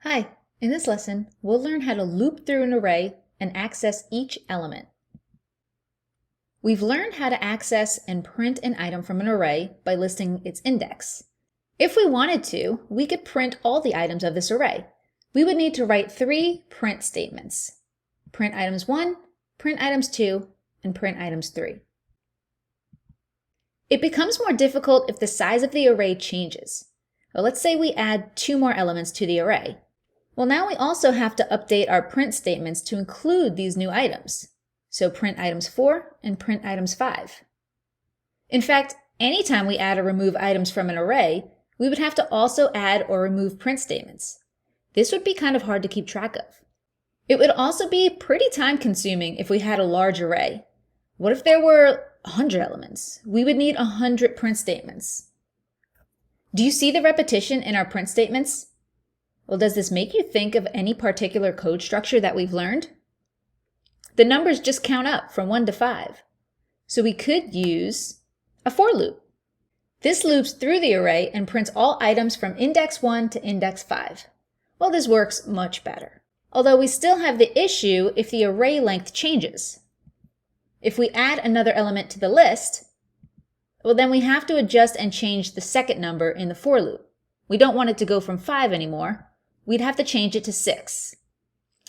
Hi, in this lesson, we'll learn how to loop through an array and access each element. We've learned how to access and print an item from an array by listing its index. If we wanted to, we could print all the items of this array. We would need to write 3 print statements: print items 1, print items 2, and print items 3. It becomes more difficult if the size of the array changes. Well, let's say we add 2 more elements to the array. Well, now we also have to update our print statements to include these new items. So print items 4 and print items 5. In fact, anytime we add or remove items from an array, we would have to also add or remove print statements. This would be kind of hard to keep track of. It would also be pretty time-consuming if we had a large array. What if there were 100 elements? We would need 100 print statements. Do you see the repetition in our print statements? Well, does this make you think of any particular code structure that we've learned? The numbers just count up from 1 to 5. So we could use a for loop. This loops through the array and prints all items from index 1 to index 5. Well, this works much better. Although we still have the issue if the array length changes. If we add another element to the list, well, then we have to adjust and change the second number in the for loop. We don't want it to go from 5 anymore. We'd have to change it to 6.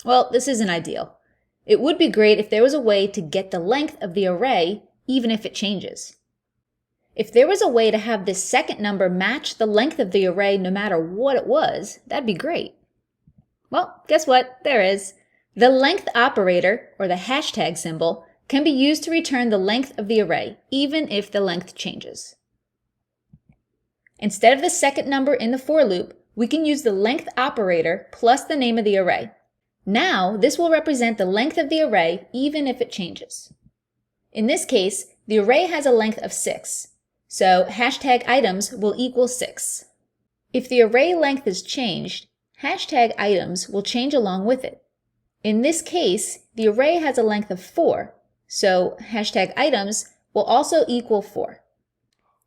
Well, this isn't ideal. It would be great if there was a way to get the length of the array even if it changes. If there was a way to have this second number match the length of the array no matter what it was, that'd be great. Well, guess what? There is. The length operator, or the hashtag symbol, can be used to return the length of the array, even if the length changes. Instead of the second number in the for loop, we can use the length operator plus the name of the array. Now, this will represent the length of the array even if it changes. In this case, the array has a length of 6, so hashtag items will equal 6. If the array length is changed, hashtag items will change along with it. In this case, the array has a length of 4, so hashtag items will also equal 4.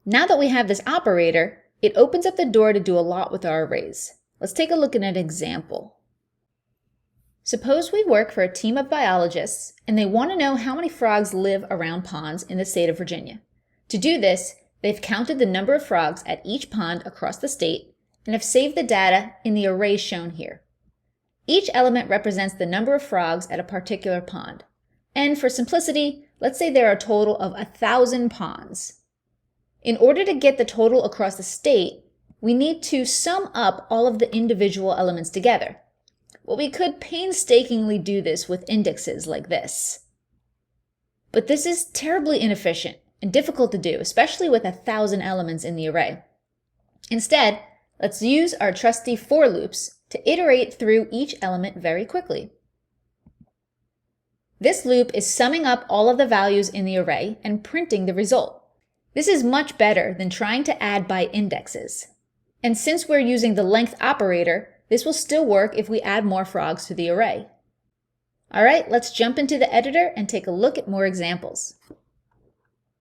Now that we have this operator, it opens up the door to do a lot with our arrays. Let's take a look at an example. Suppose we work for a team of biologists and they want to know how many frogs live around ponds in the state of Virginia. To do this, they've counted the number of frogs at each pond across the state and have saved the data in the arrays shown here. Each element represents the number of frogs at a particular pond. And for simplicity, let's say there are a total of 1,000 ponds. In order to get the total across the state, we need to sum up all of the individual elements together. Well, we could painstakingly do this with indexes like this. But this is terribly inefficient and difficult to do, especially with 1,000 elements in the array. Instead, let's use our trusty for loops to iterate through each element very quickly. This loop is summing up all of the values in the array and printing the result. This is much better than trying to add by indexes. And since we're using the length operator, this will still work if we add more frogs to the array. All right, let's jump into the editor and take a look at more examples.